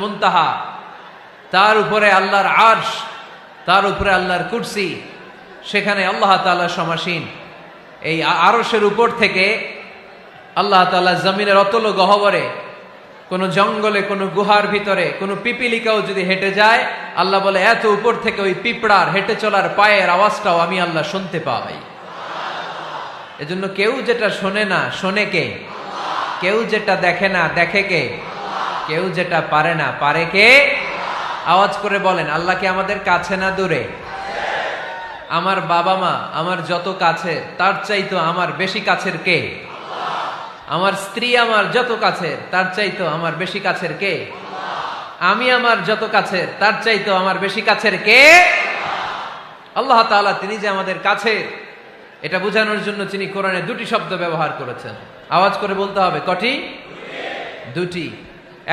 মুনতাহা, তার উপরে আল্লাহর আরশ, তার উপরে আল্লাহর কুরসি, সেখানে আল্লাহ তাআলা সমাসীন। এই আরশের উপর থেকে আল্লাহ তাআলা জমিনের অতল গহ্বরে, কোন জঙ্গলে, কোন গুহার ভিতরে কোন পিপিলিকাও যদি হেঁটে যায়, আল্লাহ বলে এত উপর থেকে ওই পিঁপড়ার হেঁটে চলার পায়ের আওয়াজটাও আমি আল্লাহ শুনতে পাই। এজন্য কেউ যেটা শোনে না শোনে কে? কেউ যেটা দেখে না দেখে কে? কেউ যেটা পারে না পারে কে? আওয়াজ করে বলেন, আল্লাহ কি আমাদের কাছে না দূরে? আমার বাবা মা আমার যত কাছে, তার চাইতো আমার বেশি কাছের কে? আমার স্ত্রী আমার যত কাছের, তার চাইতো আমার বেশি কাছের কে? আমি আমার যত কাছের, তার চাইতো আমার বেশি কাছের কে? আল্লাহ তাআলা, তিনি যে আমাদের কাছে, এটা বোঝানোর জন্য তিনি কোরআনে দুটি শব্দ ব্যবহার করেছেন। আওয়াজ করে বলতে হবে, কটি? দুটি।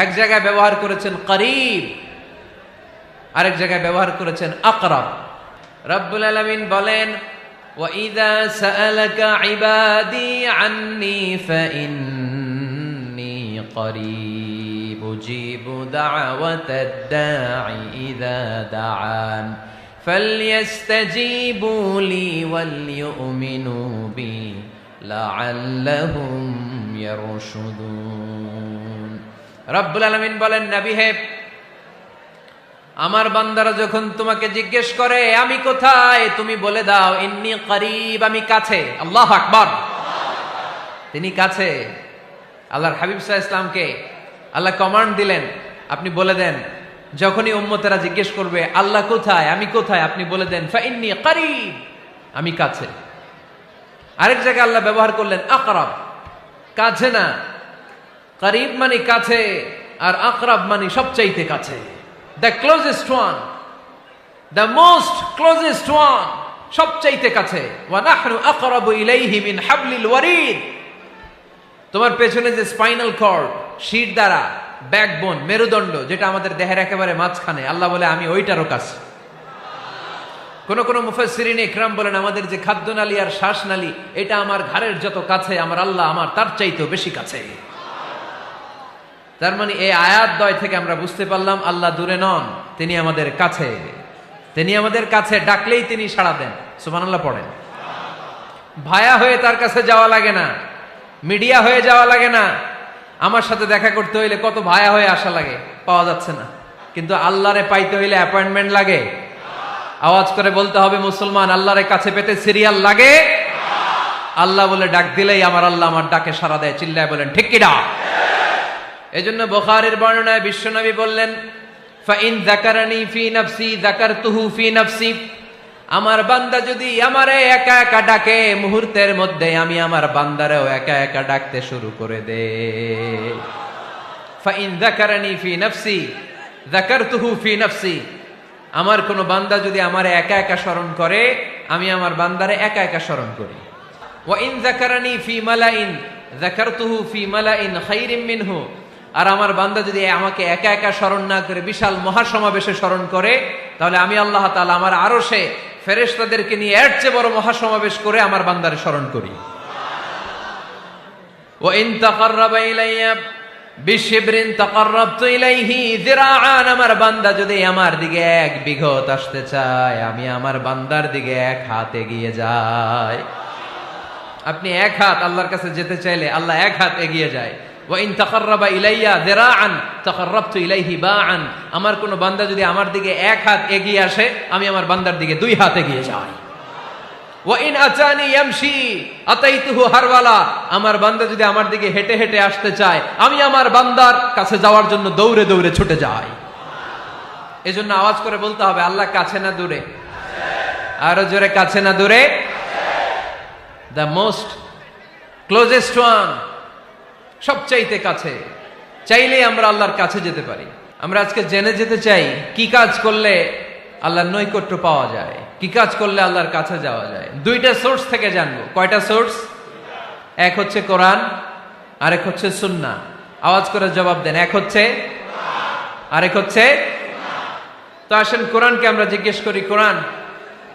এক জায়গায় ব্যবহার করেছেন করিব, আরেক জায়গায় ব্যবহার করেছেন আকরাব। রব্বুল আলামিন বলেন, وَإِذَا سَأَلَكَ عِبَادِي عَنِّي فَإِنِّي قَرِيبٌ أُجِيبُ دَعْوَةَ الدَّاعِ إِذَا دَعَانِ فَلْيَسْتَجِيبُوا لِي وَلْيُؤْمِنُوا بِي لَعَلَّهُمْ يَرْشُدُونَ। রব্বুল আলামিন বলেন, নবী হে, আমার বান্দারা যখন তোমাকে জিজ্ঞেস করে আমি কোথায়, তুমি বলে দাও ইন্নী করিব, আমি কাছে। আল্লাহু আকবার। তিনি কাছে। আল্লাহর হাবিব সাল্লাল্লাহু আলাইহি ওয়াসাল্লামকে আল্লাহ কমান্ড দিলেন, আপনি বলে দেন, যখনই উম্মতেরা জিজ্ঞেস করবে আল্লাহ কোথায়, আমি কোথায়, আপনি বলে দেন ফাইন্নী করিব, আমি কাছে। আরেক জায়গায় আল্লাহ ব্যবহার করলেন আকরাব, কাছে না। করিব মানে কাছে, আর আকরাব মানে সবচাইতে কাছে। The closest one, the most closest one, সবচাইতে কাছে। ওয়া নাহনু আকরাবু ইলাইহি মিন হাবলিল ওয়ারিদ। তোমার পেছনে যে স্পাইনাল কর্ড, শির দ্বারা, ব্যাকবোন, মেরুদণ্ড, যেটা আমাদের দেহের একেবারে মাঝখানে, আল্লাহ বলে আমি ওইটারও কাছে। কোন কোন মুফাসসিরিন ইকরাম বলেন, আমাদের যে খাদ্যনালী আর শ্বাসনালী, এটা আমার ঘাড়ের যত কাছে, আমার আল্লাহ আমার তার চাইতেও বেশি কাছে। তার মানে এই আয়াত দ্বয় থেকে আমরা বুঝতে পারলাম আল্লাহ দূরে নন, তিনি আমাদের কাছে। তিনি আমাদের কাছে, ডাকলেই তিনি সাড়া দেন। সুবহানাল্লাহ পড়েন। ভায়া হয়ে তার কাছে যাওয়া লাগে না, মিডিয়া হয়ে যাওয়া লাগে না। আমার সাথে দেখা করতে হইলে কত ভায়া হয়ে আসা লাগে, পাওয়া যাচ্ছে না। কিন্তু আল্লাহরে পাইতে হইলে অ্যাপয়েন্টমেন্ট লাগে। আওয়াজ করে বলতে হবে মুসলমান, আল্লাহরে কাছে পেতে সিরিয়াল লাগে। আল্লাহ বলে ডাক দিলেই আমার আল্লাহ আমার ডাকে সাড়া দেয়। চিল্লায় বলেন ঠিক কি না? এজন্য বুখারীর বর্ণনায় বিশ্বনবী বললেন, ফাইন যাকারানি ফি নাফসি যাকারতুহু ফি নাফসি। আমার বান্দা যদি আমারে একা একা ডাকে, মুহূর্তের মধ্যে আমি আমার বান্দারেও একা একা ডাকতে শুরু করে দে। ফাইন যাকারানি ফি নাফসি যাকারতুহু ফি নাফসি। আমার কোন বান্দা যদি আমারে একা একা স্মরণ করে, আমি আমার বান্দারে একা একা স্মরণ করি। ওয়া ইন যাকারানি ফি মালাইন যাকারতুহু ফি মালাইন খায়রিম মিনহু। আর আমার বান্দা যদি আমাকে একা একা স্মরণ না করে বিশাল মহাসমাবেশে স্মরণ করে, তাহলে আমি আল্লাহ তাআলা আমার আরশে ফেরেশতাদেরকে নিয়ে এর চেয়ে বড় মহাসমাবেশ করে আমার বান্দারে স্মরণ করি। ওয়া ইন তাকাররাবা ইলাইয়া বিশিবরিন তাকাররাবতু ইলাইহি যিরাআন। আমার বান্দা যদি আমার দিকে এক বিঘত আসতে চায়, আমি আমার বান্দার দিকে এক হাত এগিয়ে যাই। আপনি এক হাত আল্লাহর কাছে যেতে চাইলে আল্লাহ এক হাত এগিয়ে যায়। ওয়া ইন তাকাররাবা ইলাইয়া যিরাআন তাকাররাবতু ইলাইহি বাআন। আমার কোন বান্দা যদি আমার দিকে এক হাত এগিয়ে আসে, আমি আমার বান্দার দিকে দুই হাত এগিয়ে যাই। ওয়া ইন আতানি ইয়ামশি আতাইতুহু হারওয়ালা। আমার বান্দা যদি আমার দিকে হেঁটে হেঁটে আসতে চায়, আমি আমার বান্দার কাছে যাওয়ার জন্য দৌড়ে দৌড়ে ছুটে যাই। এজন্য আওয়াজ করে বলতে হবে, আল্লাহ কাছে না দূরে? আরো জোরে, কাছে না দূরে? দ্য মোস্ট ক্লোজেস্ট ওয়ান, সবচাইতে কাছে। চাইলেই আমরা আল্লাহর কাছে যেতে পারি। আমরা আজকে জেনে যেতে চাই কি কাজ করলে আল্লাহর নৈকট্য পাওয়া যায়, কি কাজ করলে আল্লাহর কাছে যাওয়া যায়। দুইটা সোর্স থেকে জানবো। কয়টা সোর্স? এক হচ্ছে কোরআন, আরেক হচ্ছে সুন্নাহ। আওয়াজ করে জবাব দেন, এক হচ্ছে, আরেক হচ্ছে। তো আসেন কোরআনকে আমরা জিজ্ঞেস করি, কোরআন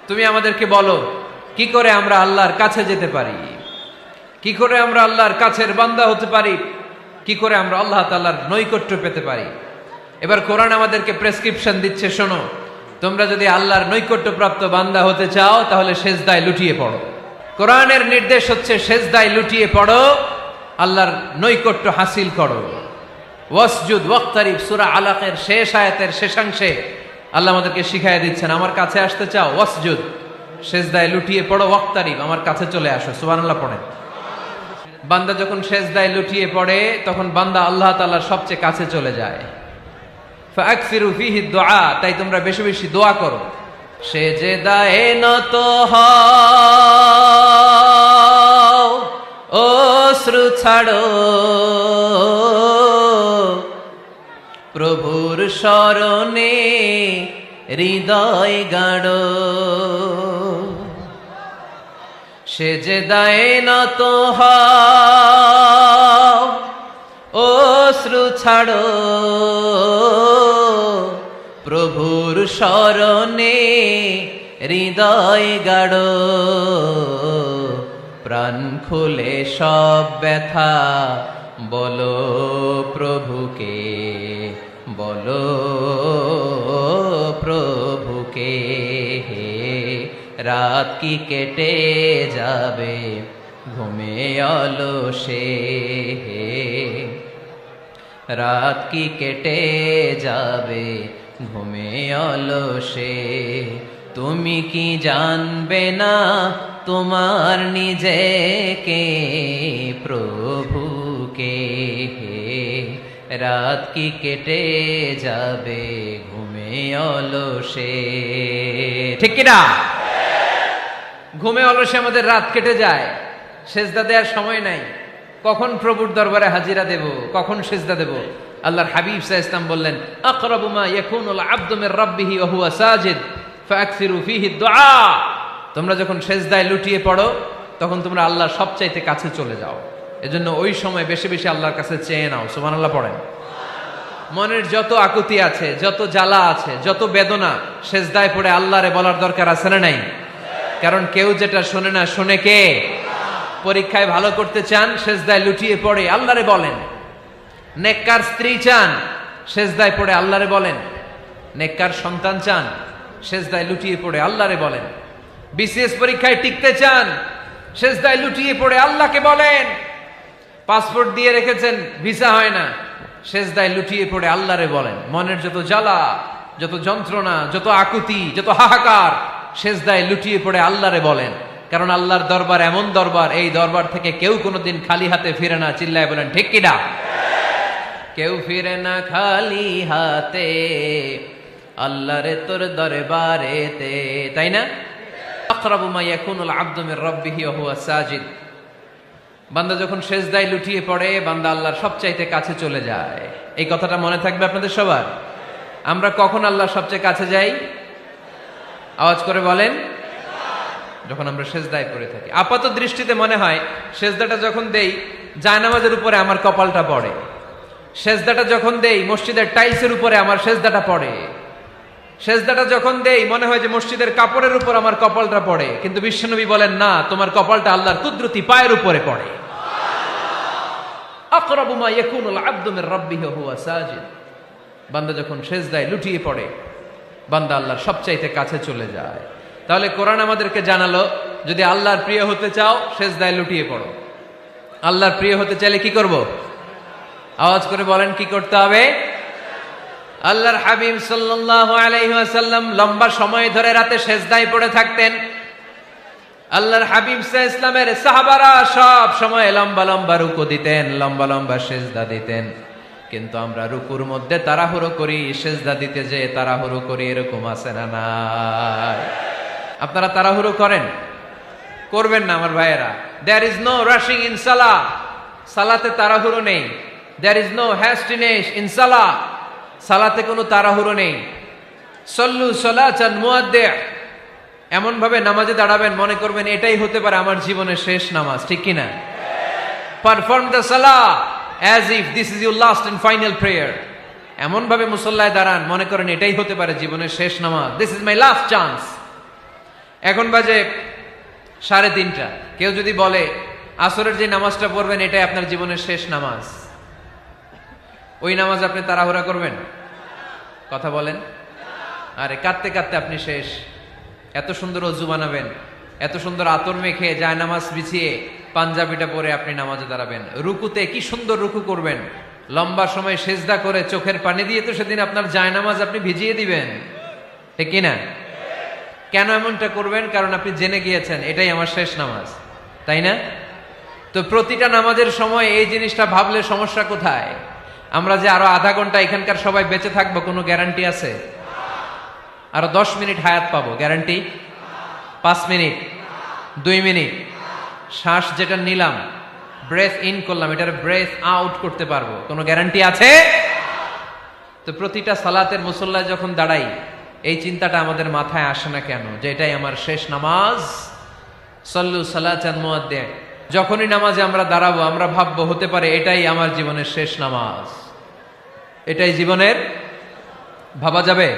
তুমি আমাদেরকে বলো কি করে আমরা আল্লাহর কাছে যেতে পারি, কি করে আমরা আল্লাহর কাছের বান্দা হতে পারি, কি করে আমরা আল্লাহ তাআলার নৈকট্য পেতে পারি। এবার কোরআন আমাদেরকে প্রেসক্রিপশন দিচ্ছে, শোনো, তোমরা যদি আল্লাহর নৈকট্যপ্রাপ্ত বান্দা হতে চাও তাহলে সেজদায় লুটিয়ে পড়ো। কোরআনের নির্দেশ হচ্ছে সেজদায় লুটিয়ে পড়ো, আল্লাহর নৈকট্য হাসিল করো। ওয়াসজুদ ওয়াক্তারিব, সূরা আলাকের শেষ আয়াতের শেষাংশে আল্লাহ আমাদেরকে শিখাইয়া দিচ্ছেন, আমার কাছে আসতে চাও, ওয়াসজুদ, সেজদায় লুটিয়ে পড়ো, ওয়াক্তারিব, আমার কাছে চলে আসো। সুবহানাল্লাহ পড়েন। বান্দা যখন সেজদায় লুটিয়ে পড়ে তখন বান্দা আল্লাহ তাআলার সবচেয়ে কাছে চলে যায়। ফাকসিরু ফিহি দুআ, তাই তোমরা বেশি বেশি দোয়া করো। সেজদায়ে নত হও, অশ্রু ছাড়ো, প্রভুর শরণে হৃদয় গাড়ো। সেজদায়ে নত হও, অশ্রু ছাড়ো, প্রভুর শরণে হৃদয় গাড়ো। প্রাণ খুলে সব ব্যথা বলো প্রভুকে, বলো প্রভুকে। রাত কি কেটে যাবে ঘুমে অলসে, রাত কি কেটে যাবে ঘুমে অলসে। তুমি কি জানবে না তোমার নিজেকে, প্রভুকে। রাত কি কেটে যাবে ঘুমে অলসে, ঠিক কিনা? ঘুমে অলসে আমাদের রাত কেটে যায়, সেজদা দেওয়ার সময় নাই। কখন প্রভুর দরবারে হাজিরা দেব, কখন সেজদা দেব? আল্লাহর হাবিব সাল্লাল্লাহু আলাইহি ওয়াসাল্লাম বললেন, আকরাবু মা ইয়াকুনুল আবদু মির রাব্বিহি ওয়া হুয়া সাজিদ ফাকসিরু ফিহি দুআ। তোমরা যখন সেজদায় লুটিয়ে পড়ো তখন তোমরা আল্লাহর সবচাইতে কাছে চলে যাও। এজন্য ওই সময় বেশি বেশি আল্লাহর কাছে চেয়ে নাও। সুবহানাল্লাহ পড়েন। মনের যত আকুতি আছে, যত জ্বালা আছে, যত বেদনা, সেজদায় পড়ে আল্লাহরে বলার দরকার আছে না নাই? কারণ কেউ যেটা শোনে না, শোনে কে? পরীক্ষায় ভালো করতে চান, সেজদায় লুটিয়ে পড়ে আল্লাহরে বলেন। নেককার স্ত্রী চান, সেজদায় পড়ে আল্লাহরে বলেন। নেককার সন্তান চান, সেজদায় লুটিয়ে পড়ে আল্লাহরে বলেন। বিসিএস পরীক্ষায় টিকতে চান, সেজদায় লুটিয়ে পড়ে আল্লাহকে বলেন। পাসপোর্ট দিয়ে রেখেছেন, ভিসা হয় না, সেজদায় লুটিয়ে পড়ে আল্লাহরে বলেন। মনের যত জ্বালা, যত যন্ত্রণা, যত আকুতি, যত হাহাকার, সেজদায় লুটিয়ে পড়ে আল্লাহরে বলেন। কারণ আল্লাহর দরবার এমন দরবার, এই দরবার থেকে কেউ কোনোদিন খালি হাতে ফিরে না। চিল্লায় বলেন ঠিক কিনা? কেউ ফিরে না খালি হাতে আল্লাহরে তোর দরবারেতে, তাই না? আকরাবু মা ইয়াকুনুল আবদু মির রাব্বিহি ওয়া হুয়া সাজিদ। বান্দা যখন সেজদায় লুটিয়ে পড়ে, বান্দা আল্লাহর সবচাইতে কাছে চলে যায়। এই কথাটা মনে থাকবে আপনাদের সবার। আমরা কখন আল্লাহর সবচেয়ে কাছে যাই? আওয়াজ করে বলেন। যখন আমরা সেজদায় পড়ে থাকি। আপাত দৃষ্টিতে মনে হয় সেজদাটা যখন দেই জায়নামাজের উপরে আমার কপালটা পড়ে, সেজদাটা যখন দেই মসজিদের টাইলসের উপরে আমার সেজদাটা পড়ে, সেজদাটা যখন দেই মনে হয় যে মসজিদের কাপড়ের উপর আমার কপালটা পড়ে। কিন্তু বিশ্বনবী বলেন, না, তোমার কপালটা আল্লাহর কুদরতি পায়ের উপরে পড়ে। আকরাবু মা ইয়াকুনুল আবদু মির রাব্বিহি ওয়া হুয়া সাজিদ। বান্দা যখন সেজদায় লুটিয়ে পড়ে, বান্দা আল্লাহর সবচাইতে কাছে চলে যায়। তাহলে কোরআন আমাদেরকে জানালো, যদি আল্লাহর প্রিয় হতে চাও সেজদায় লুটিয়ে পড়ো। আল্লাহর প্রিয় হতে চাইলে কি করব? আওয়াজ করে বলেন, কি করতে হবে? আল্লাহর হাবিব সাল্লাল্লাহু আলাইহি ওয়াসাল্লাম লম্বা সময় ধরে রাতে সেজদায় পড়ে থাকতেন। আল্লাহর হাবিব সাল্লাল্লাহু আলাইহি ওয়াসাল্লামের সাহাবারা সব সময় লম্বা লম্বা রুকু দিতেন, লম্বা লম্বা সেজদা দিতেন। কিন্তু আমরা রুকুর মধ্যে তাড়াহুড়ো করি, সেজদা দিতে যে তাড়াহুড়ো করি, এরকম আছে না নাই? আপনারা তাড়াহুড়ো করেন? করবেন না আমার ভাইয়েরা। There is no rushing in সালাহ। সালাতে তাড়াহুড়ো নেই। There is no hastiness in সালাহ। সালাতে কোনো তাড়াহুড়ো নেই। সল্লু সালাতান মুআদ্দি'। এমন ভাবে নামাজে দাঁড়াবেন মনে করবেন এটাই হতে পারে আমার জীবনের শেষ নামাজ, ঠিক কি না? Perform the Salah as if this is your last and final prayer. এমন ভাবে মুসল্লায় দাঁড়ান মনে করেন এটাই হতে পারে জীবনের শেষ নামাজ। This is my last chance. এখন বাজে 3:30। কেউ যদি বলে আসরের যে নামাজটা পড়বেন এটাই আপনার জীবনের শেষ নামাজ, ওই নামাজ আপনি তাড়াহুড়া করবেন? কথা বলেন। আরে কাঁদতে কাঁদতে আপনি শেষ। এত সুন্দর অজু বানাবেন, এত সুন্দর আতর মেখে জায়নামাজ বিছিয়ে পাঞ্জাবিটা পরে আপনি নামাজে দাঁড়াবেন। রুকুতে কি সুন্দর রুকু করবেন, লম্বা সময় সেজদা করে চোখের পানি দিয়ে তো সেদিন আপনার জায়নামাজ আপনি ভিজিয়ে দিবেন, ঠিক কিনা? কেন এমনটা করবেন? কারণ আপনি জেনে গিয়েছেন এটাই আমার শেষ নামাজ, তাই না? তো প্রতিটা নামাজের সময় এই জিনিসটা ভাবলে সমস্যা কোথায়? আমরা যে আরো আধা ঘন্টা এখানকার সবাই বেঁচে থাকবো কোনো গ্যারান্টি আছে? আরো 10 মিনিট হায়াত পাবো, গ্যারান্টি? 5 মিনিট, 2 মিনিট, শ্বাস যেটা নিলাম, ব্রেথ ইন করলাম, এটার ব্রেথ আউট করতে পারবো, কোনো গ্যারান্টি আছে? তো প্রতিটা সালাতের মুসল্লায় যখন দাঁড়াই এই চিন্তাটা আমাদের মাথায় আসে না কেন যে এটাই আমার শেষ নামাজ? সল্লু সালাতান মুআদ্দিন। যখনই নামাজে আমরা দাঁড়াবো আমরা ভাববো হতে পারে এটাই আমার জীবনের শেষ নামাজ, এটাই জীবনের, ভাবা যাবে?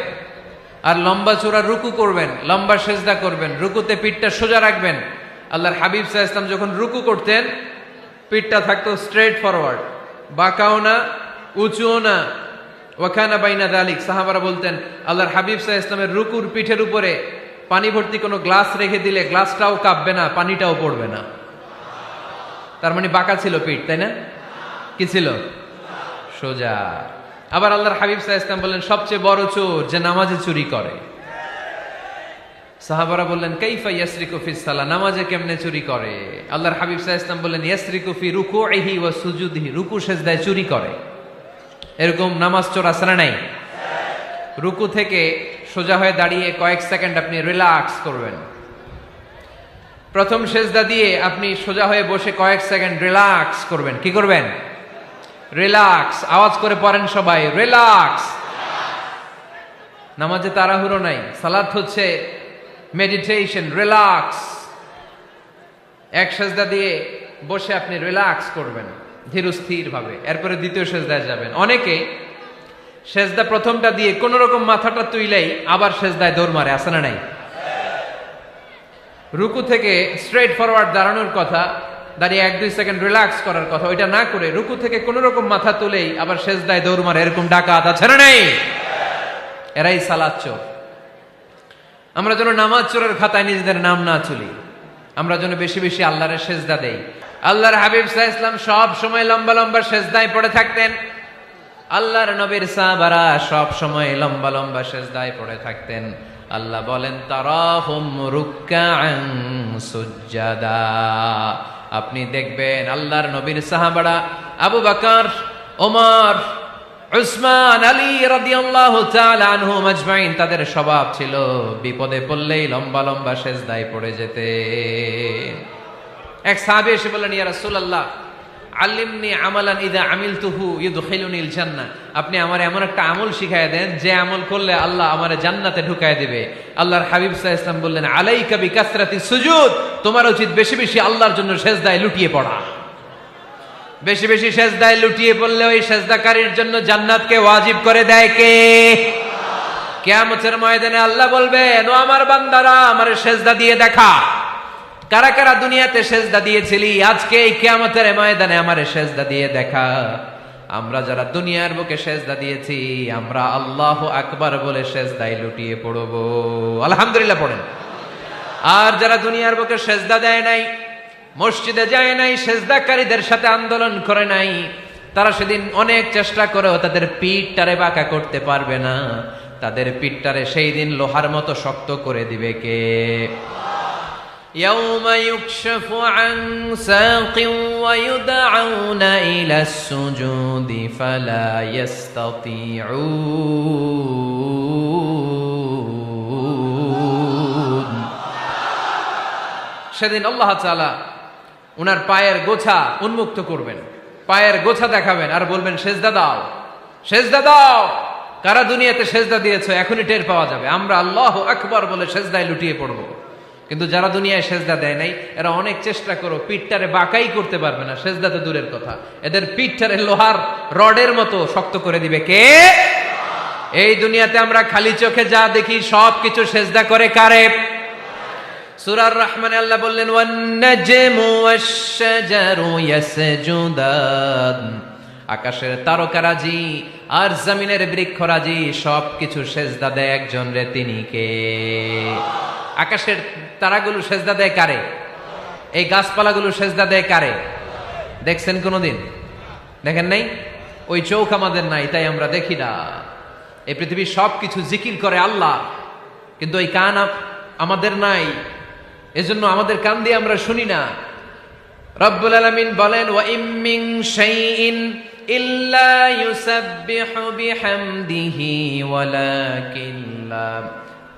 আর লম্বা চূড়া রুকু করবেন, লম্বা সেজদা করবেন, রুকুতে পিঠটা সোজা রাখবেন। আল্লাহর হাবিব সাল্লাল্লাহু আলাইহি ওয়াসাল্লাম যখন রুকু করতেন পিঠটা থাকতো স্ট্রেট ফরওয়ার্ড, বাঁকাও না উঁচুও না, ওয়াকানা বাইনা যালিক। সাহাবারা বলতেন আল্লাহর হাবিব সাল্লাল্লাহু আলাইহি ওয়াসাল্লামের রুকুর পিঠের উপরে পানি ভর্তি কোনো গ্লাস রেখে দিলে গ্লাসটাও কাঁপবে না, পানিটাও পড়বে না। তার মানে বাঁকা ছিল পিঠ, তাই না? কি ছিল? সোজা। আবার আল্লাহর হাবিব সাল্লাল্লাহু আলাইহি ওয়াসাল্লাম বললেন সবচেয়ে বড় চোর যে নামাজে চুরি করে। সাহাবারা বললেন কাইফা ইয়াসরিকু ফিস সালাহ, নামাজে কেমনে চুরি করে? আল্লাহর হাবিব সাল্লাল্লাহু আলাইহি ওয়াসাল্লাম বললেন ইয়াসরিকু ফি রুকুইহি ওয়া সুজুদিহি, রুকু সেজদায় চুরি করে। এরকম নামাজ চোর আছে না নাই? রুকু থেকে সোজা হয়ে দাঁড়িয়ে কয়েক সেকেন্ড আপনি রিল্যাক্স করবেন। প্রথম সেজদা দিয়ে আপনি সোজা হয়ে বসে কয়েক সেকেন্ড রিল্যাক্স করবেন। কি করবেন? রিল্যাক্স। আওয়াজ করে পড়েন সবাই, রিল্যাক্স। নামাজে তাড়াহুড়ো নাই, সালাত হচ্ছে মেডিটেশন, রিল্যাক্স। এক সেজদা দিয়ে বসে আপনি রিল্যাক্স করবেন ধীরস্থির ভাবে, এরপরে দ্বিতীয় সেজদায় যাবেন। অনেকে সেজদা প্রথমটা দিয়ে কোন রকম মাথাটা তুইলেই আবার সেজদায় দৌড় মারে, আছে না নাই? রুকু থেকে স্ট্রেট ফরওয়ার্ড দাঁড়ানোর কথা, দাঁড়িয়ে 1-2 সেকেন্ড রিল্যাক্স করার কথা, ওইটা না করে রুকু থেকে কোন রকম মাথা তুলেই আবার সেজদায় দৌড় মারে, এরকম ডাকাত আছে না নাই? এরাই সালাত চোর। আমরা যেন নামাজ চোরের খাতায় নিজেদের নাম না তুলি, আমরা যেন বেশি বেশি আল্লাহর সেজদা দেই। আল্লাহর হাবিব সাল্লাল্লাহু আলাইহি ওয়াসাল্লাম সব সময় লম্বা লম্বা সেজদায় পড়ে থাকতেন। আল্লাহর নবীর সাহাবারা সব সময় লম্বা লম্বা সেজদায় পড়ে থাকতেন। আল্লাহ বলেন তারাহুম রুকআন সুজদা। আপনি দেখবেন আল্লাহর নবীর সাহাবারা আবু বকর, ওমর, উসমান, আলী রাদিয়াল্লাহু তাআলা আনহুম আজমাইন, তাদের স্বভাব ছিল বিপদে পড়লেই লম্বা লম্বা সেজদায় পড়ে যেতে। এক সাহাবী এসে বললেন ইয়া রাসূলুল্লাহ আল্লিমনি আমালান ইযা আমিলতুহু ইউদখিলুনিল জান্নাহ, আপনি আমার এমন একটা আমল শিখায় দেন যে আমল করলে আল্লাহ আমারে জান্নাতে ঢুকায় দিবে। আল্লাহর হাবিব সাল্লাল্লাহু আলাইহি ওয়াসাল্লাম বললেন আলাইকা বিকাসরাতি সুজুদ, তোমার উচিত বেশি বেশি আল্লাহর জন্য সেজদায় লুটিয়ে পড়া। বেশি বেশি সেজদায় লুটিয়ে পড়লে ওই সেজদাকারীর জন্য জান্নাতকে ওয়াজিব করে দেয় কে? কিয়ামতের ময়দানে আল্লাহ বলবেন ও আমার বান্দারা আমারে সেজদা দিয়ে দেখা, কারা কারা দুনিয়াতে সেজদা দিয়েছিলি, আজকে এই কিয়ামতের ময়দানে আমারে সেজদা দিয়ে দেখা। আমরা যারা দুনিয়ার বুকে সেজদা দিয়েছি আমরা আল্লাহু আকবার বলে সেজদায় লুটিয়ে পড়ব, আলহামদুলিল্লাহ পড়েন। আর যারা দুনিয়ার বুকে সেজদা দেয় নাই, মসজিদে যায় নাই, সেজদাকারীদের সাথে আন্দোলন করে নাই, তারা সেদিন অনেক চেষ্টা করেও তাদের পিঠটারে বাঁকা করতে পারবে না। তাদের পিঠটারে সেই দিন লোহার মতো শক্ত করে দিবে কে? يوم يكشف عن ساق ويدعون إلى السجود فلا يستطيعون। সেদিন আল্লাহ তাআলা উনার পায়ের গোছা উন্মুক্ত করবেন, পায়ের গোছা দেখাবেন আর বলবেন সেজদা দাও, সেজদা দাও। কারা দুনিয়াতে সেজদা দিয়েছো এখনই টের পাওয়া যাবে। আমরা আল্লাহু আকবার বলে সেজদায় লুটিয়ে পড়বো, কিন্তু যারা দুনিয়ায় সেজদা দেয় নাই এরা অনেক চেষ্টা করো পিঠটারে বাঁকাই করতে পারবে না, সেজদা তো দূরের কথা, এদের পিঠটারে লোহার রডের মতো শক্ত করে দিবে কে? এই দুনিয়াতে আমরা খালি চোখে যা দেখি সব কিছু সেজদা করে কারে? সূরার রহমানে আল্লাহ বললেন ওয়ান নাজমু ওয়াশ-শাজারু ইয়াসজুদান, আকাশের তারকারাজি আর জমিনের বৃক্ষরাজি সবকিছু সেজদা দেয় একজন রে, তিনি কে? আকাশের তারাগুলো সেজদা দেয় কারে? এই গাছপালাগুলো সেজদা দেয় কারে? দেখছেন কোনোদিন? দেখেন নাই? ওই চোখ আমাদের নাই, তাই আমরা দেখি না। এই পৃথিবীর সবকিছু জিকির করে আল্লাহ, কিন্তু ওই কান আমাদের নাই, এজন্য আমাদের কান দিয়ে আমরা শুনি না। রব্বুল আলামিন বলেন, ওয়া ইম মিন শাইইন ইল্লা ইউসাব্বিহু বিহামদিহি ওয়ালাকিন লা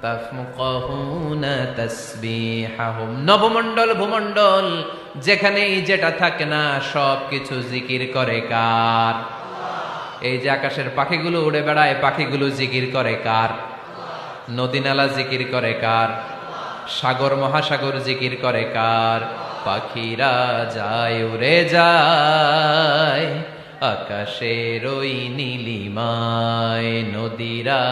তাফকাহুনা তাসবিহাহুম। নবমণ্ডল ভূমণ্ডল যেখানেই যেটা থাকে না সবকিছু জিকির করে কার? এই যে আকাশের পাখিগুলো উড়ে বেড়ায়, পাখিগুলো জিকির করে কার? নদী নালা জিকির করে কার? সাগর মহাসাগর জিকির করে কার? পাখিরা যায় উড়ে যায় আকাশের ওই নীলিমায়, নদীরা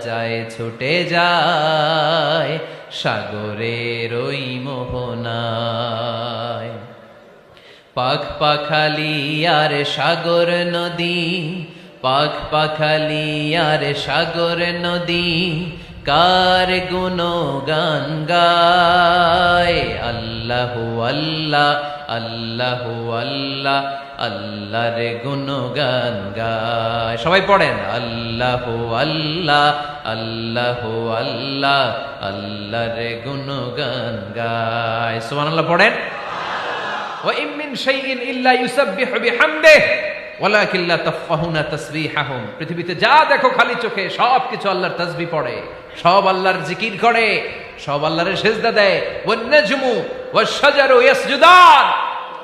যায় ছুটে যায় সাগরের ওই মোহনায়। পাখ পাখালি আর সাগর নদী, পাখ পাখালি আর সাগর নদী কার গুণগান গায়? আল্লাহু আল্লাহ, আল্লাহু আল্লাহ, আল্লাহর গুণগান গায়। সবাই পড়েন, আল্লাহু আল্লাহ, আল্লাহু আল্লাহ, আল্লাহর গুণগান গায়। সুবহানাল্লাহ পড়েন। ওয়া ইম মিন শাইইন ইল্লা ইউসাব্বিহু বিহামদিহি ওয়ালাকিন লা তাফকাহুনা তাসবিহাহুম। পৃথিবীতে যা দেখো খালি চোখে সবকিছু আল্লাহর তাসবিহ পড়ে, সব আল্লাহর জিকির করে, সব আল্লাহর সিজদা দেয়। One নাজমু wash শাজারু ইয়াসজুদান।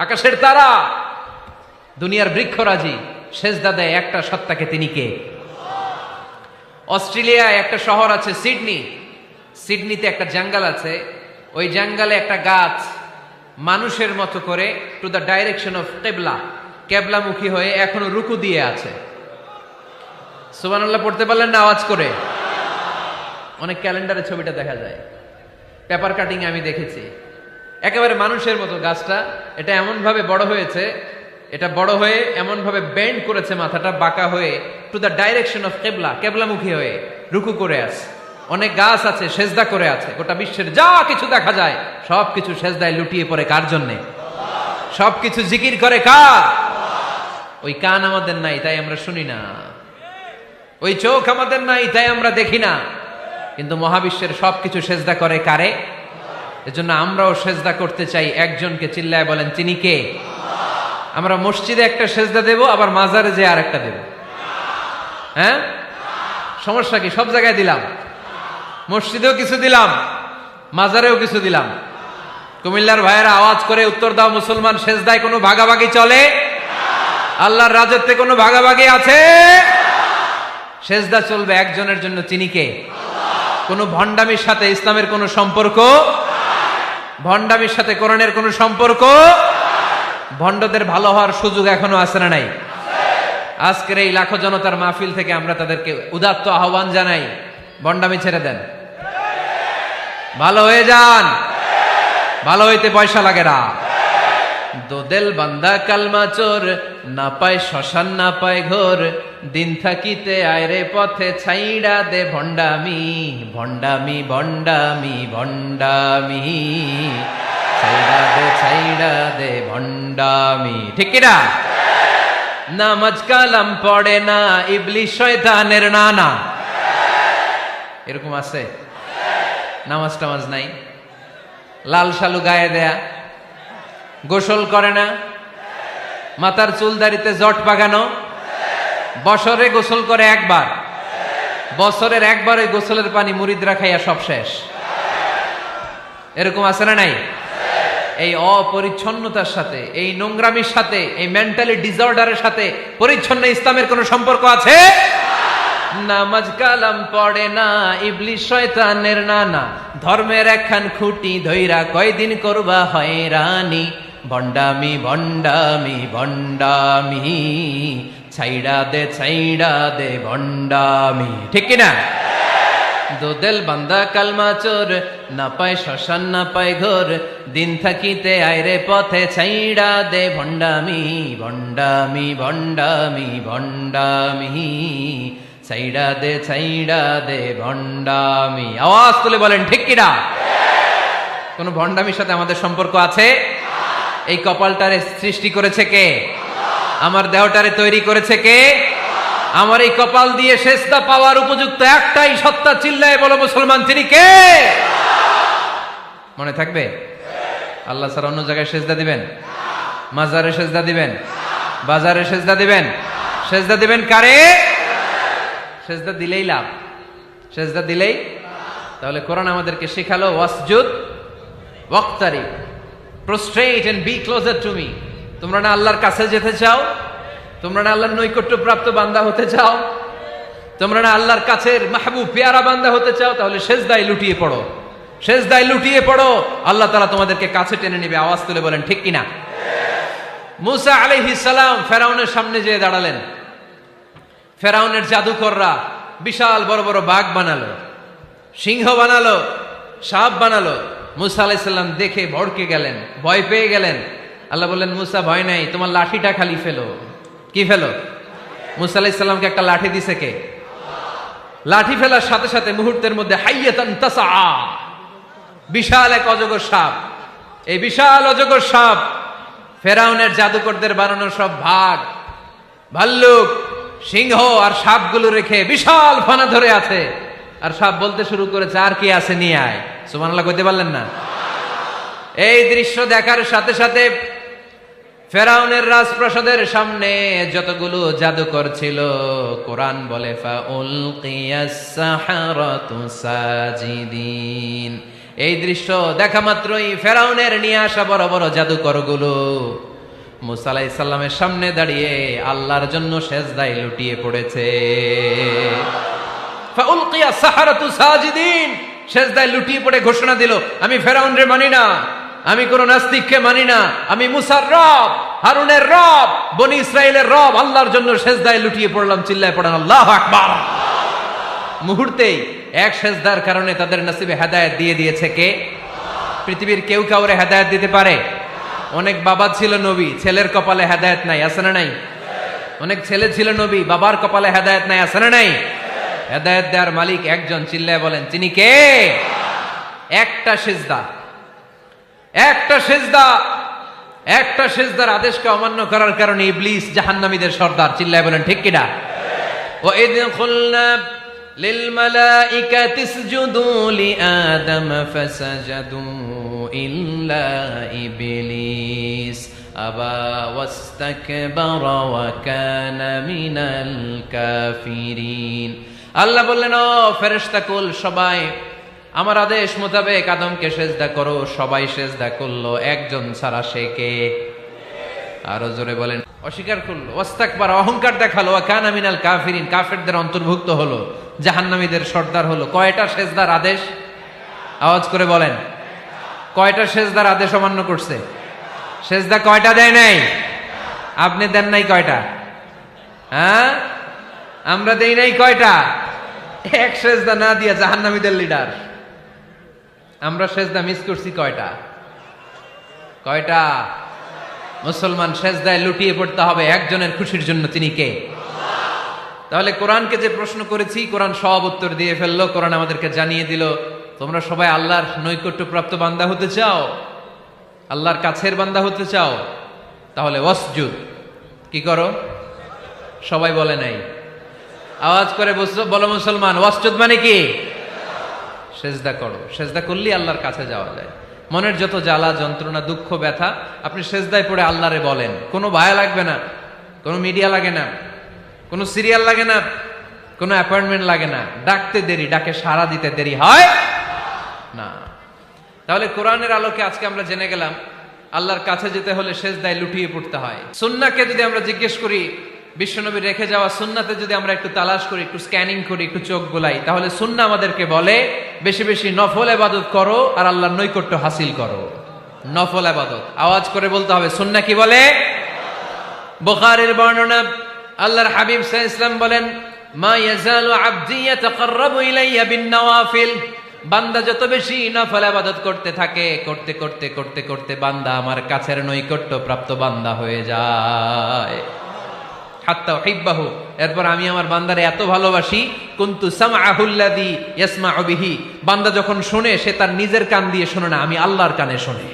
আকাশের তারা, দুনিয়ার বৃক্ষরাজি সিজদা দেয় একটা সত্তাকে, তিনি কে? অস্ট্রেলিয়ায় একটা শহর আছে সিডনি, সিডনিতে একটা জঙ্গল আছে। ওই জঙ্গলে একটা গাছ মানুষের মতো করে টু দ্য ডাইরেকশন অফ কিবলা, কেবলামুখী হয়ে এখনো রুকু দিয়ে আছে। সুবহানাল্লাহ পড়তে পারলেন না আওয়াজ করে? অনেক ক্যালেন্ডারে ছবিটা দেখা যায়, পেপার কাটিং আমি দেখেছি। একেবারে মানুষের মতো গাছটা, এটা এমন ভাবে বড় হয়েছে, এটা বড় হয়ে এমন ভাবে বেন্ড করেছে, মাথাটা বাঁকা হয়ে টু দ্য ডাইরেকশন অফ কিবলা, কেবলামুখী হয়ে রুকু করে আছে। অনেক গাছ আছে সেজদা করে আছে। গোটা বিশ্বের যা কিছু দেখা যায় সবকিছু সেজদায় লুটিয়ে পড়ে কার জন্যে? সবকিছু জিকির করে কার? ওই কান আমাদের নাই, তাই আমরা শুনি না। ওই চোখ আমাদের নাই, তাই আমরা দেখি না। কিন্তু মহাবিশ্বের সবকিছু সেজদা করে কারে? এজন্য আমরাও সেজদা করতে চাই একজনকে। চিল্লায় বলেন, তিনি কে? আমরা মসজিদে একটা সেজদা দেব, আবার মাজারে যে আর একটা দেব। হ্যাঁ, সমস্যা কি? সব জায়গায় দিলাম, মসজিদেও কিছু দিলাম, মাজারেও কিছু দিলাম। কুমিল্লার ভাইয়েরা আওয়াজ করে উত্তর দাও, মুসলমান সেজদায় কোনো ভাগাভাগি চলে? আল্লাহর রাজত্বে কোনো ভাগাভাগি আছে? সেজদা চলবে একজনের জন্য, তিনি কে? কোনো ভণ্ডামির সাথে ইসলামের কোনো সম্পর্ক, ভণ্ডামির সাথে কোরআনের কোনো সম্পর্ক। ভণ্ডদের ভালো হওয়ার সুযোগ এখনো আছে না নাই? আজকের এই লাখো জনতার মাহফিল থেকে আমরা তাদেরকে উদাত্ত আহ্বান জানাই, ভণ্ডামি ছেড়ে দেন, ভালো হয়ে যান। ভালো হইতে পয়সা লাগে না। দোদেল বান্দা কালমা চোর, না পায় শ্মশান না পায় ঘোর, দিন থাকিতে আয়রে পথে ছাইড়া দে ভণ্ডামি, ভণ্ডামি ভণ্ডামি ভণ্ডামি, ছাইড়া দে ভণ্ডামি। ঠিক কিনা? নামাজ কালাম পড়ে না, ইবলিশ শয়তানের নানা। এরকম আছে? নামাজ টামাজ নাই, লাল শালু গায়ে দেয়া, গোসল করে না, মাথার চুল দাড়িতে জট পাকানো, বছরে গোসল করে একবার, বছরের একবার ওই গোসলের পানি মুরিদরা খাইয়া সব শেষ। এরকম আছে না নাই? এই অপরিচ্ছন্নতার সাথে, এই নোংরামির সাথে, এই মেন্টালি ডিসঅর্ডারের সাথে পরিচ্ছন্ন ইসলামের কোন সম্পর্ক আছে? নামাজ কালাম পড়ে না, ইবলিশ শয়তানের নানা, ধর্মের একখান খুঁটি ধইরা কয়দিন করবা হয়রানি, ভণ্ডামি ভণ্ডামি ভণ্ডামি, ছাইড়া দে ভণ্ডামি। ঠিক কিনা? দোদেল বান্দা কালমা চোর, না পায় শ্মশান না পায় ঘোর, দিন থাকিতে আইরে পথে ছাইড়া দে ভণ্ডামি ভণ্ডামি ভণ্ডামি ভণ্ডামি, ছাইড়া দে ভণ্ডামি। আওয়াজ তুলে বলেন ঠিক কিনা? কোন ভণ্ডামির সাথে আমাদের সম্পর্ক আছে? এই কপালটারে সৃষ্টি করেছে কে? আমার দেহটারে তৈরি করেছে কে? আমার এই কপাল দিয়ে সেজদা পাওয়ার উপযুক্ত একটাই সত্তা, চিল্লায় বলো মুসলমান, তিনি কে? মনে থাকবে? আল্লাহ ছাড়া অন্য জায়গায় সেজদা দিবেন? মাজারে সেজদা দিবেন? বাজারে সেজদা দিবেন? সেজদা দিবেন কারে? সেজদা দিলেই লাভ, সেজদা দিলেই। তাহলে কোরআন আমাদেরকে শেখালো ওয়াসজুদ ওয়াক্তারিব, prostrate and be closer to me. তোমরা না আল্লাহর কাছে যেতে চাও? তোমরা না আল্লাহর নৈকট্য প্রাপ্ত বান্দা হতে চাও? তোমরা না আল্লাহর কাছের মাহবুব পেয়ারা বান্দা হতে চাও? তাহলে সেজদায় লুটিয়ে পড়ো, সেজদায় লুটিয়ে পড়ো, আল্লাহ তাআলা তোমাদেরকে কাছে টেনে নেবে। আওয়াজ তুলে বলেন ঠিক কিনা? মুসা আলাইহিস সালাম ফেরাউনের সামনে যেয়ে দাঁড়ালেন। ফেরাউনের জাদুকররা বিশাল বড় বড় বাঘ বানালো, সিংহ বানালো, সাপ বানালো। মুসা আলাইহিস সালাম দেখে ভড়কে গেলেন, ভয় পেয়ে গেলেন। আল্লাহ বললেন, মুসা ভয় নাই, তোমার লাঠিটা খালি ফেলো। কি ফেলো? মুসা আলাইহিস সালামকে একটা লাঠি দিছে কে? লাঠি ফেলার সাথে সাথে মুহূর্তের মধ্যে হাইয়াতান তাসআ, বিশাল এক অজগর সাপ। এই বিশাল অজগর সাপ ফেরাউনের জাদুকরদের বানানো সব ভাগ, ভাল্লুক, সিংহ আর সাপগুলো রেখে বিশাল ফানা ধরে আছে। আর সাপ বলতে শুরু করেছে, আর কি আছে নিয়ে আয়। সুবহানাল্লাহ কইতে পারলেন না? এই দৃশ্য দেখার সাথে সাথে ফেরাউনের রাজপ্রাসাদের সামনে যতগুলো জাদুকর ছিল, কোরআন বলে ফাউলকিয়াস সাহারাতু সাজিদিন। এই দৃশ্য দেখা মাত্রই ফেরাউনের নিয়ে আসা বড় বড় জাদুকরগুলো মুসা আলাইহিস সালামের সামনে দাঁড়িয়ে আল্লাহর জন্য সেজদায় লুটিয়ে পড়েছে। ফাউলকিয়াস সাহারাতু সাজিদিন, সেজদায় লুটিয়ে পড়ে ঘোষণা দিল, আমি ফেরাউনরে মানি না, আমি কোন নাস্তিককে মানি না, আমি মুসার রব, হারুনের রব, বনি ইসরাইলের রব, আল্লাহর জন্য সেজদায় লুটিয়ে পড়লাম। চিল্লায় পড়েন আল্লাহু আকবার। মুহূর্তেই এক সেজদার কারণে তাদের নসিবে হেদায়েত দিয়ে দিয়েছে কে? পৃথিবীর কেউ কাউরে হেদায়েত দিতে পারে? অনেক বাবা ছিল নবী, ছেলের কপালে হেদায়েত নাই, আছে না নাই? অনেক ছেলে ছিল নবী, বাবার কপালে হেদায়েত নাই, আছে না নাই? হেদায়েত দেওয়ার মালিক একজন, চিল্লায় বলেন তিনি কে? একটা সিজদা, একটা সিজদা, একটা সিজদার আদেশকে অমান্য করার কারণে ইবলিস জাহান্নামীদের সর্দার। চিল্লায় বলেন ঠিক কিনা? ওয়া ইয কুলনা লিল মালাইকাতি ইসজুদু লিআদম ফাসাজাদু ইল্লা ইবলিস আবা ওয়াস্তাকবারা ওয়া কানা মিনাল কাফিরিন। আল্লাহ বললেন, ও ফেরেশতাকুল সবাই আমার আদেশ মোতাবেক আদমকে সেজদা করো। সবাই সেজদা করলো, একজন ছাড়া, সে কে? আরো জোরে বলেন। অস্বীকার করলো, ওয়াস্তাকবার, অহংকার দেখালো, ওয়া কানা মিনাল কাফিরিন, কাফেরদের অন্তর্ভুক্ত হলো, জাহান্নামীদের সর্দার হলো। কয়টা সেজদার আদেশ? আওয়াজ করে বলেন, কয়টা সেজদার আদেশ অমান্য করছে? সেজদা কয়টা দেয় নাই? আপনি দেন নাই কয়টা? হ্যাঁ, আমরা দেই নাই কয়টা? এক সেজদা না দিয়া জাহান্নামীদের লিডার। আমরা সেজদা মিস করছি কয়টা? কয়টা? মুসলমান সেজদায় লুটিয়ে পড়তে হবে একজনের খুশির জন্য, তিনি কে? তাহলে কোরআনকে যে প্রশ্ন করেছি, কোরআন সব উত্তর দিয়ে ফেললো। কোরআন আমাদেরকে জানিয়ে দিল, তোমরা সবাই আল্লাহর নৈকট্যপ্রাপ্ত বান্দা হতে চাও, আল্লাহর কাছের বান্দা হতে চাও, তাহলে ওয়াসজুদ কি করো? সবাই বলে নাই, আওয়াজ করে বলো মুসলমান, ওয়াসজুদ মানে কি? সেজদা করো। সেজদা করলেই আল্লাহর কাছে যাওয়া যায়। মনের যত জ্বালা যন্ত্রণা দুঃখ ব্যথা আপনি সেজদায় পড়ে আল্লাহরে বলেন। কোনো ভায়া লাগবে না, কোনো মিডিয়া লাগে না, কোনো সিরিয়াল লাগে না, কোনো অ্যাপয়েন্টমেন্ট লাগে না। ডাকতে দেরি, ডাকে সাড়া দিতে দেরি হয় না। তাহলে কোরআনের আলোকে আজকে আমরা জেনে গেলাম আল্লাহর কাছে যেতে হলে সেজদায় লুটিয়ে পড়তে হয়। সুন্নাহকে যদি আমরা জিজ্ঞেস করি, বিশ্বনবী রেখে যাওয়া সুন্নাতে যদি আমরা একটু তালাশ করি, একটু স্ক্যানিং করি, একটু চোখ গোলাই, তাহলে সুন্নাহ আমাদেরকে বলে বেশি বেশি নফল ইবাদত করো আর আল্লাহর নৈকট্য হাসিল করো। নফল ইবাদত, আওয়াজ করে বলতে হবে। সুন্নাহ কি বলে? বুখারীর বর্ণনা, আল্লাহর হাবিব সাল্লাল্লাহু আলাইহি ওয়াসাল্লাম বলেন, মা ইয়াজালু আবদি ইয়াতাকাররাবু ইলাইয়া বিন-নওয়াফিল, বান্দা যত বেশি নফল ইবাদত করতে থাকে, করতে করতে করতে করতে বান্দা আমার কাছের নৈকট্য প্রাপ্ত বান্দা হয়ে যায়। হাত্তা উহিব্বাহু, এরপর আমি আমার বান্দারে এত ভালোবাসি, কুনতু সামআহুল্লাযী ইয়াসমাউ বিহি, বান্দা যখন শুনে সে তার নিজের কান দিয়ে শুনে না, আমি আল্লাহর কানে শুনে।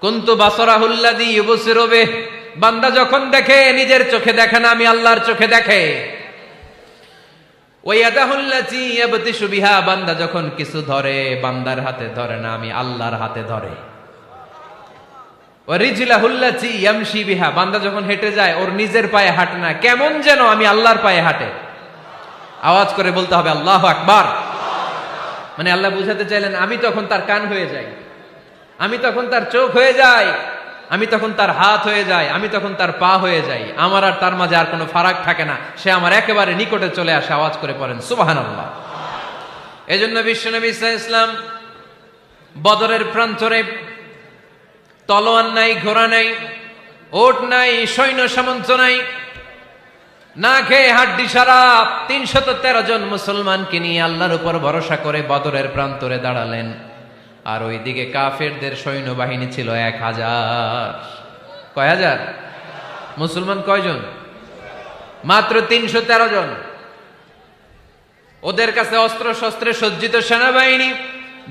কুনতু বাসারাহুল্লাযী ইউবসিরু বিহি, বান্দা যখন দেখে নিজের চোখে দেখে না, আমি আল্লাহর চোখে দেখে। ওয়ায়াদাহুল্লাতী ইয়াবতিশু বিহা, বান্দা যখন কিছু ধরে বান্দার হাতে ধরে না, আমি আল্লাহর হাতে ধরে। ওয়ারিজলাহুল্লাতী ইয়ামশি বিহা, বান্দা যখন হেঁটে যায় ওর নিজের পায়ে হাঁটে না, কেমন যেন আমি আল্লাহর পায়ে হাঁটে। আওয়াজ করে বলতে হবে আল্লাহু আকবার। মানে আল্লাহ বুঝাতে চাইলেন আমি তখন তার কান হয়ে যাই, আমি তখন তার চোখ হয়ে যাই, আমি তখন তার হাত হয়ে যাই, আমি তখন তার পা হয়ে যাই। আমার আর তার মাঝে আর কোনো ফারাক থাকে না, সে আমার একেবারে নিকটে চলে আসে। আওয়াজ করে পড়েন সুবহানাল্লাহ। এজন্য বিশ্বনবী সাল্লাল্লাহু আলাইহি ওয়াসাল্লাম বদরের প্রান্তরে তলোয়ার নাই, ঘোড়া নাই, ওট নাই, সৈন্য সামন্ত নাই, না খেয়ে হাড্ডি সারা ৩১৩ জন মুসলমানকে নিয়ে আল্লাহর উপর ভরসা করে বদরের প্রান্তরে দাঁড়ালেন। আর ওইদিকে কাফেরদের সৈন্যবাহিনী ছিল ১,০০০। কয় হাজার? মুসলমান কয়জন? মাত্র ৩১৩ জন। ওদের কাছে অস্ত্র শস্ত্রে সজ্জিত সেনাবাহিনী।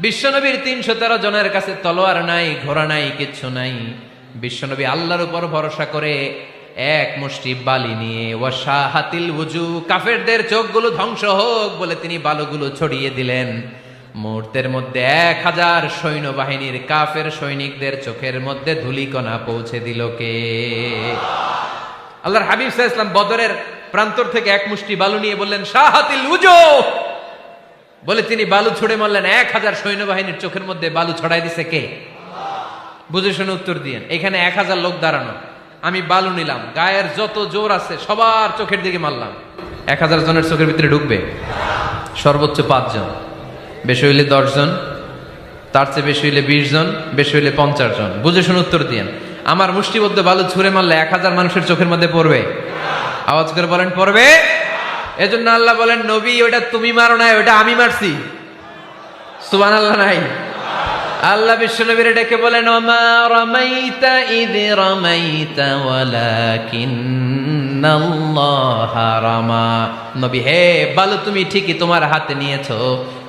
বিশ্বনবীর ৩১৩ জনের কাছে তলোয়ার নাই, ঘোড়া নাই, কিচ্ছু নাই। বিশ্বনবী আল্লাহর উপর ভরসা করে এক মুষ্টি বালি নিয়ে ওয়াশাহাতিল ওযু, কাফেরদের চোখগুলো ধ্বংস হোক বলে তিনি বালুগুলো ছড়িয়ে দিলেন। মুহূর্তের মধ্যে ১,০০০ সৈন্যবাহিনীর কাফের সৈনিকদের চোখের মধ্যে ধূলিকণা পৌঁছে দিল কে? আল্লাহর হাবিব সাল্লাল্লাহু আলাইহি ওয়াসাল্লাম বদরের প্রান্তর থেকে এক মুষ্টি বালু নিয়ে বললেন শাহাতিল ওযু, বলে তিনি বালু ছুড়ে মারলেন। ১,০০০ সৈন্যবাহিনীর চোখের মধ্যে বালু ছড়াই দিছে কে? বুঝে শুনে উত্তর দিয়েন। এখানে ১,০০০ লোক দাঁড়ানো, আমি বালু নিলাম, গায়ের যত জোর আছে সবার চোখের দিকে মারলাম। ১,০০০ জনের চোখের ভিতরে ঢুকবে? সর্বোচ্চ ৫ জন, বেশি হইলে ১০ জন, তার চেয়ে বেশি হইলে ২০ জন, বেশি হইলে ৫০ জন। বুঝে শুনে উত্তর দিয়েন। আমার মুষ্টিবদ্ধ বালু ছুঁড়ে মারলে ১,০০০ মানুষের চোখের মধ্যে পড়বে? আওয়াজ করে বলেন পড়বে। এজন্য আল্লাহ বলেন নবী ওটা তুমি মারো নাই, ওটা আমি মারছি। সুবহানাল্লাহ নাই? আল্লাহ বিশ্বনবীর ডেকে বলেন ওমা রামাইতা ইয রামাইতা ওয়ালাকিন্নাল্লাহা রামা। নবী হে, বালু তুমি ঠিকই তোমার হাতে নিয়েছো,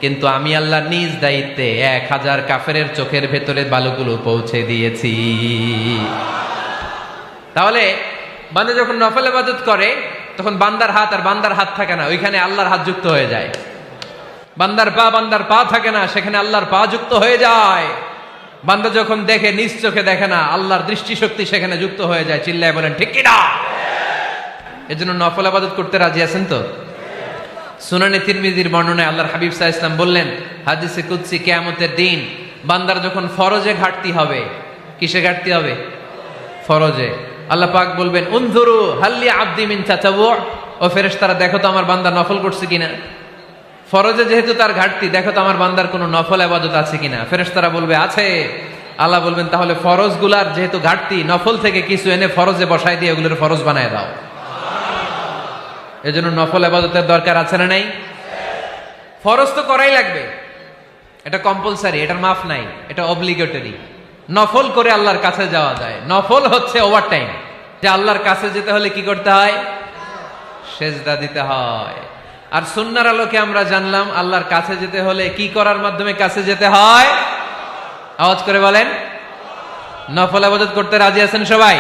কিন্তু আমি আল্লাহ নিজ দায়িত্বে ১,০০০ কাফেরের চোখের ভেতরে বালুগুলো পৌঁছে দিয়েছি। তাহলে বান্দা যখন নফল ইবাদত করে তখন বান্দার হাত আর বান্দার হাত থাকে না, ওইখানে আল্লাহর হাত যুক্ত হয়ে যায়। বান্দার পা থাকে না, সেখানে আল্লাহর পা যুক্ত হয়ে যায়। বান্দা যখন দেখে নিজ চোখে দেখে না, আল্লাহর দৃষ্টিশক্তি সেখানে যুক্ত হয়ে যায়। চিল্লায় বলেন ঠিক কিনা? এজন্য নফল ইবাদত করতে রাজি আছেন তো? সুনানে তিরমিজির বর্ণনায় আল্লাহর হাবিব সাল্লাল্লাহু আলাইহি ওয়াসাল্লাম বললেন হাদিসে কুদসি, কিয়ামতের দিন বান্দার যখন ফরজে ঘাটতি হবে, কিসে ঘাটতি হবে? ফরজে। আল্লাহ পাক বলবেন উনজুরু হাল্লি আবদি মিন তাতাওয়ু, ও ফেরেশতারা দেখো তো আমার বান্দা নফল করছে কিনা। ফরজে যেহেতু তার ঘাটতি, দেখো তো আমার বান্দার কোনো নফল ইবাদত আছে কিনা। ফেরেশতারা বলবে আছে। আল্লাহ বলবেন তাহলে ফরজগুলার যেহেতু ঘাটতি, নফল থেকে কিছু এনে ফরজে বসাই দিয়ে ওগুলোর ফরজ বানায় দাও। এজন্য নফল ইবাদতের দরকার আছে না নাই? ফরজ তো করাই লাগবে, এটা কম্পালসারি, এটার মাফ নাই, এটা অব্লিগেটরি। নফল করে আল্লাহর কাছে যাওয়া যায়। নফল হচ্ছে ওভারটাইম, যে আল্লাহর কাছে যেতে হলে কি করতে হয়? সেজদা দিতে হয়। আর সুন্নাহর আলোকে আমরা জানলাম আল্লাহর কাছে যেতে হলে কি করার মাধ্যমে কাছে যেতে হয়? আওয়াজ করে বলেন নফল ইবাদত করতে রাজি আছেন সবাই?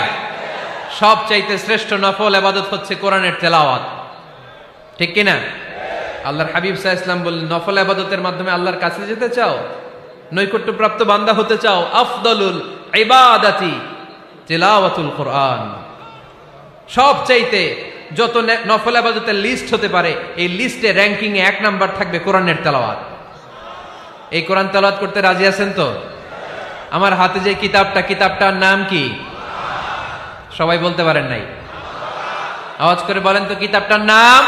সবচাইতে শ্রেষ্ঠ নফল ইবাদত হচ্ছে কোরআনের তেলাওয়াত, ঠিক কিনা? আল্লাহর হাবিব সাল্লাল্লাহু আলাইহি ওয়াসাল্লাম বললেন নফল ইবাদতের মাধ্যমে আল্লাহর কাছে যেতে চাও, নৈকট্যপ্রাপ্ত বান্দা হতে চাও, আফদলুল ইবাদাতি তিলাওয়াতুল কোরআন। সবচাইতে যত নফল ইবাদতের লিস্ট হতে পারে, এই লিস্টে র্যাঙ্কিং এ ১ নাম্বার থাকবে কোরআনের তেলাওয়াত। এই কোরআন তেলাওয়াত করতে রাজি আছেন তো? আমার হাতে যে কিতাবটার নাম কি? সবাই বলতে পারেন নাই? আওয়াজ করে বলেন তো কিতাবটার নাম?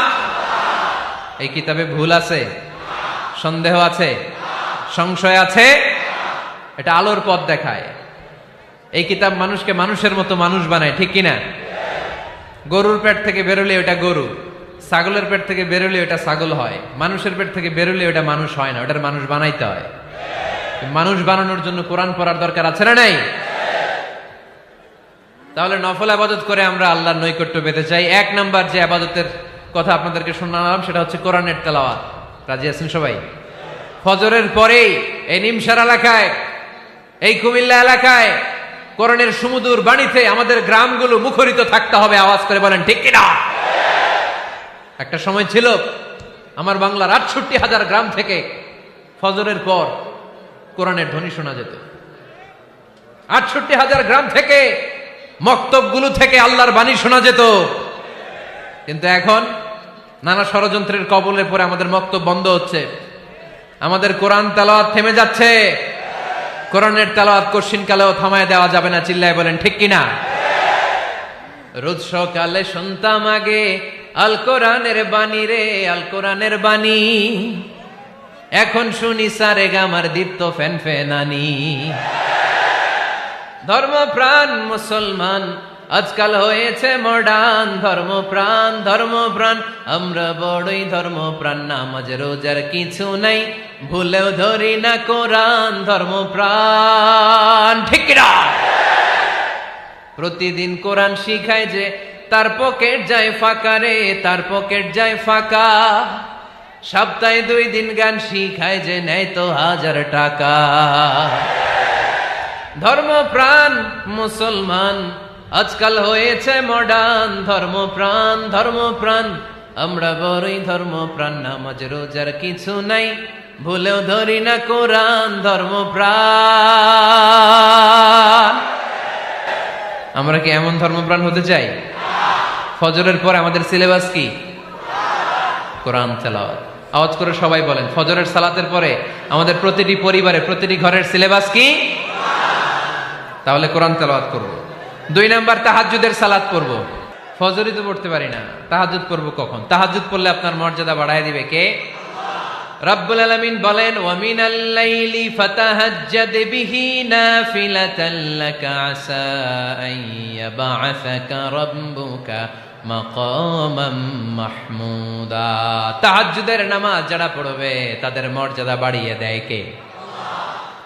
এই কিতাবে ভুল আছে? সন্দেহ আছে? সংশয় আছে? এটা আলোর পথ দেখায়। এই কিতাব মানুষকে মানুষের মতো মানুষ বানায়, ঠিক কিনা? গরুর পেট থেকে বেরোলে ওটা গরু, ছাগলের পেট থেকে বেরোলে ওটা ছাগল হয়, মানুষের পেট থেকে বেরোলে ওটা মানুষ হয় না, ওটার মানুষ বানাইতে হয়। মানুষ বানানোর জন্য কোরআন পড়ার দরকার আছে না নাই? তাহলে নফল আবাদত করে আমরা আল্লাহর নৈকট্য পেতে চাই। এক নাম্বার যে আবাদতের কথা আপনাদেরকে শোনালাম সেটা হচ্ছে কোরআনের তেলাওয়াত। রাজি আছেন সবাই? ফজরের পরেই এই নিমসার এলাকায়, এই কুমিল্লা এলাকায় কোরআনের সুমধুর বাণীতে আমাদের গ্রামগুলো মুখরিত থাকতে হবে। আওয়াজ করে বলেন ঠিক কিনা? একটা সময় ছিল আমার বাংলার ৬৮,০০০ গ্রাম থেকে ফজরের পর কোরআনের ধ্বনি শোনা যেত। ৬৮,০০০ গ্রাম থেকে মক্তবগুলো থেকে আল্লাহর বাণী শোনা যেত। কিন্তু এখন নানা ষড়যন্ত্রের কবলে পড়ে আমাদের মক্তব বন্ধ হচ্ছে, আমাদের কোরআন তেলাওয়াত থেমে যাচ্ছে। কোরআনের তেলাওয়াত কশিনকালেও থামায় দেওয়া যাবে না। চিল্লায় বলেন ঠিক কিনা? রোজ সকালে শুনতাম আগে আল কোরআনের বাণী রে, আল কোরআনের বাণী। এখন শুনি সারে গামার দীপ্ত ফ্যান ফেনানি। ধর্মপ্রাণ মুসলমান আজকাল হয়েছে মডার্ন। ধর্মপ্রাণ ধর্মপ্রাণ আমরা বড়ই ধর্মপ্রাণ। নামাজ রোজার কিছু নাই, ভুলেও ধরি না কোরআন। ধর্মপ্রাণ ঠিক না? প্রতিদিন কোরআন শিখায় যে তার পকেট যায় ফাঁকা রে, তার পকেট যায় ফাঁকা। সপ্তাহে 2 দিন গান শিখায় যে নেয় তো 1000 টাকা। ধর্মপ্রাণ মুসলমান আজকাল হয়েছে মডার্ন। ধর্মপ্রাণ ধর্মপ্রাণ আমরা বড়ই ধর্মপ্রাণ। নামাজ রোজার কিছু নাই, ভুলেও ধরি না কোরআন। ধর্মপ্রাণ। আমরা কি এমন ধর্মপ্রাণ হতে চাই? ফজরের পর আমাদের সিলেবাস কি? কোরআন তেলাওয়াত। আওয়াজ করে সবাই বলেন, ফজরের সালাতের পরে আমাদের প্রতিটি পরিবারে, প্রতিটি ঘরের সিলেবাস কি? তাহলে কোরআন তেলাওয়াত করব। 2 নাম্বার তাহাজ্জুদের সালাত পড়ব। ফজরই তো পড়তে পারি না, তাহাজ্জুদ পড়ব কখন? তাহাজ্জুদ পড়লে আপনার মর্যাদা বাড়ায় দিবে কে? রব্বুল আলামিন বলেন, ওয়া মিনাল লাইলি ফাতাহাজ্জাদ বিহি নাফিলাতান লাকা আসা আন ইয়াবআসাকা রাব্বুকা মাকামাম মাহমুদা। তাহাজ্জুদের নামাজ যারা পড়বে তাদের মর্যাদা বাড়িয়ে দেয় কে?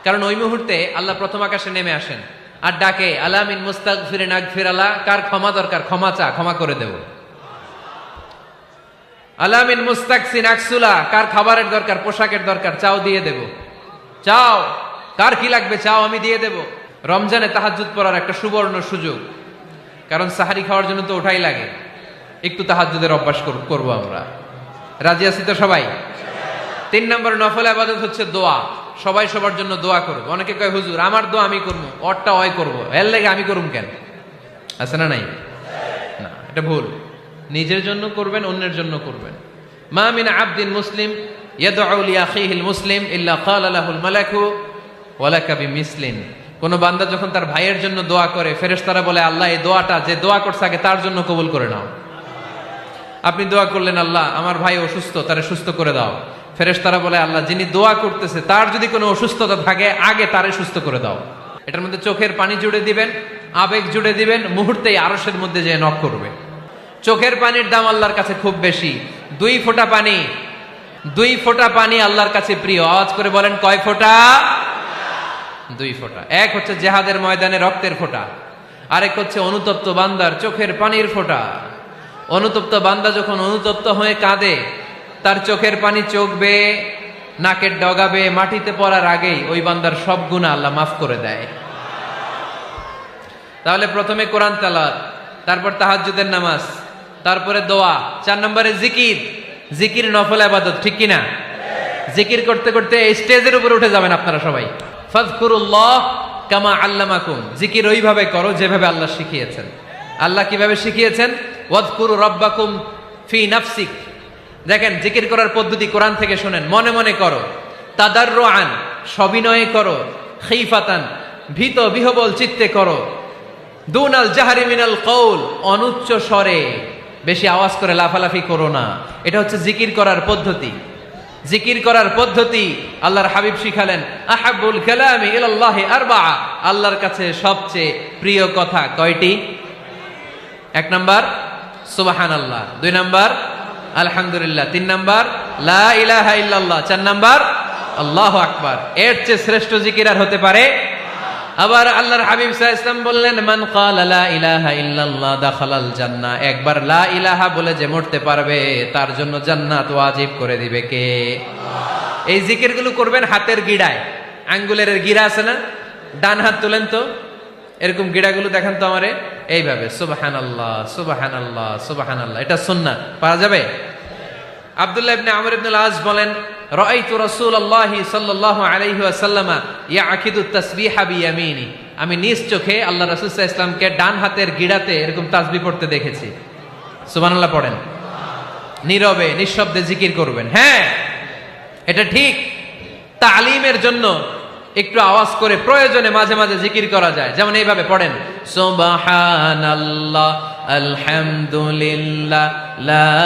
কারণ ওই মুহূর্তে আল্লাহ প্রথম আকাশে নেমে আসেন আর ডাকে, আলা মিন মুস্তাগফিরিন আগফিরালা। কার ক্ষমা দরকার? ক্ষমা চা, ক্ষমা করে দেব। আলা মিন মুস্তাকসিন আকসুলা। কার খাবারের দরকার? পোশাকের দরকার? চাও, দিয়ে দেব। চাও, কার কি লাগবে? চাও, আমি দিয়ে দেব। রমজানে তাহাজ্জুদ পড়ার একটা সুবর্ণ সুযোগ, কারণ সাহারি খাওয়ার জন্য তো ওঠাই লাগে। একটু তাহাজ্জুদের অভ্যাস করব আমরা। রাজি আছি তো সবাই? 3 নম্বর নফল ইবাদত হচ্ছে দোয়া। সবাই সবার জন্য দোয়া করব। অনেকে কয়, হুজুর আমার দোয়া আমি করবো, ওরটা ওই করবো, এর লাগে আমি করুম কেন? আছে না নাই? না, এটা ভুল। নিজের জন্য করবেন, অন্যের জন্য করবেন। মা মিন আবদিন মুসলিম ইয়াদউ লিআখিহিল মুসলিম ইল্লা ক্বালা লাহুল মালাকু ওয়ালাকা বিমিসলিন। কোন বান্দা যখন তার ভাইয়ের জন্য দোয়া করে, ফেরেশতারা বলে, আল্লাহ এই দোয়াটা যে দোয়া করছে আগে তার জন্য কবুল করে নাও। আপনি দোয়া করলেন, আল্লাহ আমার ভাই অসুস্থ, তারে সুস্থ করে দাও। ফেরেশতারা বলে, আল্লাহ যিনি দোয়া করতেছে তার যদি কোনো অসুস্থতা থাকে আগে তারে সুস্থ করে দাও। এটার মধ্যে চোখের পানি জুড়ে দিবেন, আবেগ জুড়ে দিবেন, মুহূর্তেই আরশের মধ্যে যে নক করবে। চোখের পানির দাম আল্লাহর কাছে খুব বেশি। 2 ফোঁটা পানি, 2 ফোঁটা পানি আল্লাহর কাছে প্রিয়। আওয়াজ করে বলেন, কয় ফোঁটা? 2 ফোঁটা। এক হচ্ছে জিহাদের ময়দানে রক্তের ফোঁটা, আরেক হচ্ছে অনুতপ্ত বান্দার চোখের পানির ফোঁটা। অনুতপ্ত বান্দা যখন অনুতপ্ত হয়ে কাঁদে, তার চোখের পানি চোখ বেয়ে নাকের ডগাবে মাটিতে পড়ার আগেই ওই বান্দার সব গুনাহ আল্লাহ মাফ করে দেয়। তাহলে প্রথমে কোরআন তেলাওয়াত, তারপর তাহাজ্জুদের নামাজ, তারপরে দোয়া। 4 নম্বরে জিকির। জিকির নফল ইবাদত, ঠিক কিনা? জিকির করতে করতে এই স্টেজের উপরে উঠে যাবেন আপনারা সবাই। ফাযকুরুল্লাহ কামা আল্লামাকুম। জিকির ওইভাবে করো যেভাবে আল্লাহ শিখিয়েছেন। আল্লাহ কিভাবে শিখিয়েছেন? ওয়াযকুরু রাব্বাকুম ফি নাফসিক। দেখেন, জিকির করার পদ্ধতি কোরআন থেকে শুনেন। মনে মনে করো, তাদাররুআন সবিনয়ে করো, খিফাতান ভীত বিহবল চিত্তে করো, দুনাল জাহরি মিনাল কওল অনুচ্চ স্বরে, বেশি আওয়াজ করে লাফালাফি করো না। এটা হচ্ছে জিকির করার পদ্ধতি। জিকির করার পদ্ধতি আল্লাহর হাবিব শিখালেন, আহাব্বুল কালামি ইলাল্লাহি আরবাআ। আল্লাহর কাছে সবচেয়ে প্রিয় কথা কয়টি? 1 নাম্বার সুবহানাল্লাহ, 2 নাম্বার আলহামদুলিল্লাহ। 3 নাম্বার লা ইলাহা ইল্লাল্লাহ। 4 নাম্বার আল্লাহু আকবার। এর চেয়ে শ্রেষ্ঠ জিকির আর হতে পারে? আবার আল্লাহর হাবিব সাল্লাল্লাহু আলাইহি ওয়াসাল্লাম বললেন, মান ক্বালা লা ইলাহা ইল্লাল্লাহ দাখালাল জান্নাহ। একবার লা ইলাহা বলে যে মরতে পারবে তার জন্য জান্নাত ওয়াজিব করে দিবে কে? আল্লাহ। এই জিকিরগুলো করবেন হাতের গিড়ায়, আঙ্গুলের গিড়া আছে না, ডান হাত তুলেন তো, এরকম গিড়াগুলো দেখেন তো আমারে, এইভাবে সুবহানাল্লাহ সুবহানাল্লাহ সুবহানাল্লাহ। এটা সুন্নাত, পারা যাবে? আব্দুল্লাহ ইবনে আমর ইবনে আল-আস বলেন, রাআইতু রাসূলুল্লাহি সাল্লাল্লাহু আলাইহি ওয়াসাল্লাম ইয়াকিদু তাসবিহা বিয়ামিনি। আমি নিজ চোখে আল্লাহ রাসূল সাল্লাল্লাহু আলাইহি ওয়াসাল্লামকে ডান হাতের গিড়াতে এরকম তাসবিহ পড়তে দেখেছি। সুবহানাল্লাহ পড়েন, নীরবে নিঃশব্দে জিকির করবেন। হ্যাঁ, এটা ঠিক। তালিমের জন্য একটু আওয়াজ করে প্রয়োজনে মাঝে মাঝে জিকির করা যায়, যেমন এইভাবে পড়েন, সুবহানাল্লাহ আলহামদুলিল্লাহ লা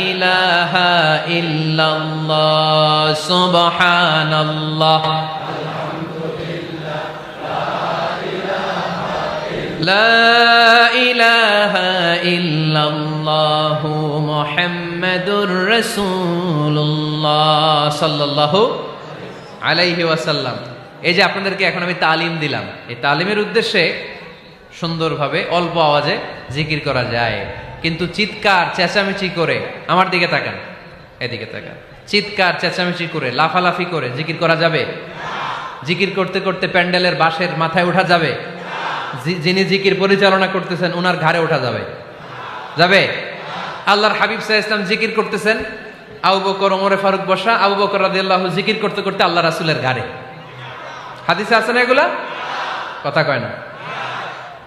ইলাহা ইল্লাল্লাহ সুবহানাল্লাহ লা ইলাহা ইল্লাল্লাহ মুহাম্মাদুর রাসূলুল্লাহ সাল্লাল্লাহু আলাইহি ওয়াসাল্লাম। এই যে আপনাদেরকে এখন আমি তালিম দিলাম, এই তালিমের উদ্দেশ্যে সুন্দরভাবে অল্প আওয়াজে জিকির করা যায়, কিন্তু চিৎকার চেঁচামেচি করে, আমার দিকে তাকান, এদিকে তাকান, চিৎকার চেঁচামেচি করে লাফালাফি করে জিকির করা যাবে? জিকির করতে করতে প্যান্ডেলের বাঁশের মাথায় ওঠা যাবে? যিনি জিকির পরিচালনা করতেছেন ওনার ঘাড়ে ওঠা যাবে? যাবে? আল্লাহর হাবিব সাল্লাল্লাহু আলাইহি ওয়াসাল্লাম জিকির করতেছেন, আবু বকর ওমরে ফারুক বসা, আবু বকর রাদিয়াল্লাহু জিকির করতে করতে আল্লাহ রাসূলের ঘাড়ে। হাদিসে আছে না এগুলা? কথা কয় না।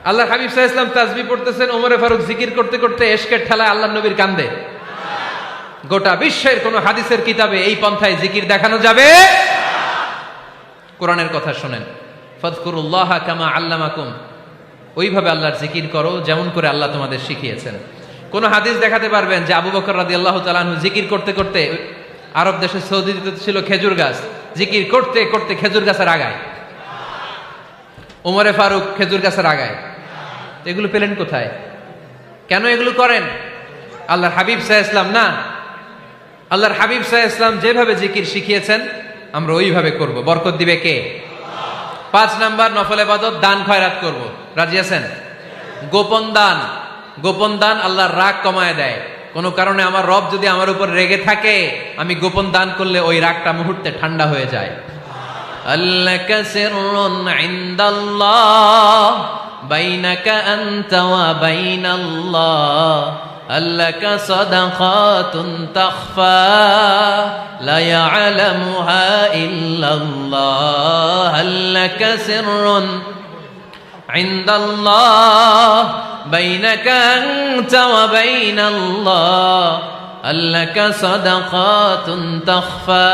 আল্লাহর হাবিব সাল্লাল্লাহু আলাইহি ওয়াসাল্লাম তাসবিহ পড়তেছেন, ওমরে ফারুক জিকির করতে করতে এশকের ঠেলায় আল্লাহর নবীর কান্দে। গোটা বিশ্বের কোন হাদিসের কিতাবে এই পন্থায় জিকির দেখানো যাবে? কোরআনের কথা শুনেন, ফাযকুরুল্লাহা কামা আল্লামাকুম, ওইভাবে আল্লাহর জিকির করো যেমন করে আল্লাহ তোমাদের শিখিয়েছেন। কোন হাদিস দেখাতে পারবেন যে আবু বকর রাদিয়াল্লাহু তাআলা আনহু জিকির করতে করতে, আরব দেশে সৌদিতে ছিল খেজুর গাছ, জিকির করতে করতে খেজুর গাছের আগায়, ওমরে ফারুক খেজুর গাছের আগায়, এগুলো পেলেন কোথায়? কেন এগুলো করেন? আল্লাহর হাবিব সাল্লাল্লাহু আলাইহি ওয়াসাল্লাম না, আল্লাহর হাবিব সাল্লাল্লাহু আলাইহি ওয়াসাল্লাম যেভাবে জিকির শিখিয়েছেন আমরা ওইভাবে করব। বরকত দিবে কে? 5 নাম্বার নফল ইবাদত, দান খয়রাত করব। রাজি আছেন? গোপন দান, গোপন দান আল্লাহর রাগ কমায় দেয়। কোন কারণে আমার রব যদি আমার উপর রেগে থাকে, আমি গোপন দান করলে ওই রাগটা মুহূর্তে ঠান্ডা হয়ে যায়। আল্লাকা সিররুন ইনদাল্লাহ বাইনাকা আনতা ওয়া বাইনাল্লাহ, আল্লাকা সাদাকাতুন তাখফা লা ইয়ালামুহা ইল্লাল্লাহ, আল্লাকা সিররুন ইনদাল্লাহ বাইনাকা আনতা ওয়া বাইনাল্লাহ, আল্লাকা সাদাকাতুন তাখফা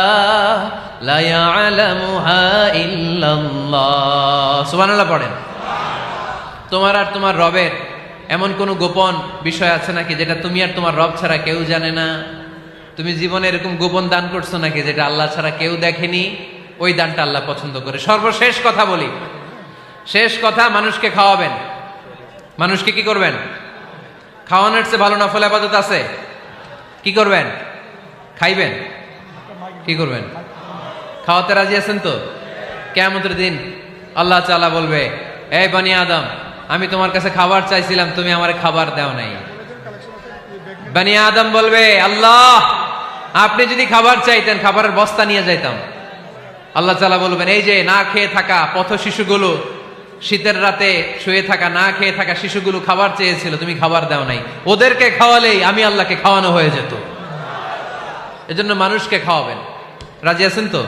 লা ইয়ালামুহা ইল্লাল্লাহ। সুবহানাল্লাহ পড়েন। তোমার আর তোমার রবের এমন কোন গোপন বিষয় আছে নাকি যেটা তুমি আর তোমার রব ছাড়া কেউ জানে না? তুমি জীবনে এরকম গোপন দান করছো নাকি যেটা আল্লাহ ছাড়া কেউ দেখেনি? ওই দানটা আল্লাহ পছন্দ করে। সর্বশেষ কথা বলি, শেষ কথা, মানুষকে খাওয়াবেন। মানুষকে কি করবেন? খাওয়ানোর চেয়ে ভালো নফল ইবাদত আছে? কি করবেন? খাইবেন। কি করবেন? খাওয়াতে রাজি আছেন তো? কিয়ামতের দিন আল্লাহ তাআলা বলবে, এই বনি আদম, আমি তোমার কাছে খাবার চাইছিলাম, তুমি আমারে খাবার দাও নাই। বনি আদম বলবে, আল্লাহ আপনি যদি খাবার চাইতেন খাবারের বস্তা নিয়ে যাইতাম। আল্লাহ তাআলা বলবেন, এই যে না খেয়ে থাকা পথ শিশুগুলো, শীতের রাতে শুয়ে থাকা না খেয়ে থাকা শিশুগুলো খাবার চেয়েছিল, তুমি খাবার দাও নাই, ওদেরকে খাওয়ালেই আমি আল্লাহকে খাওয়ানো হয়ে যেত। এজন্য মানুষকে খাওয়াবেন। রাজি আছেন তো?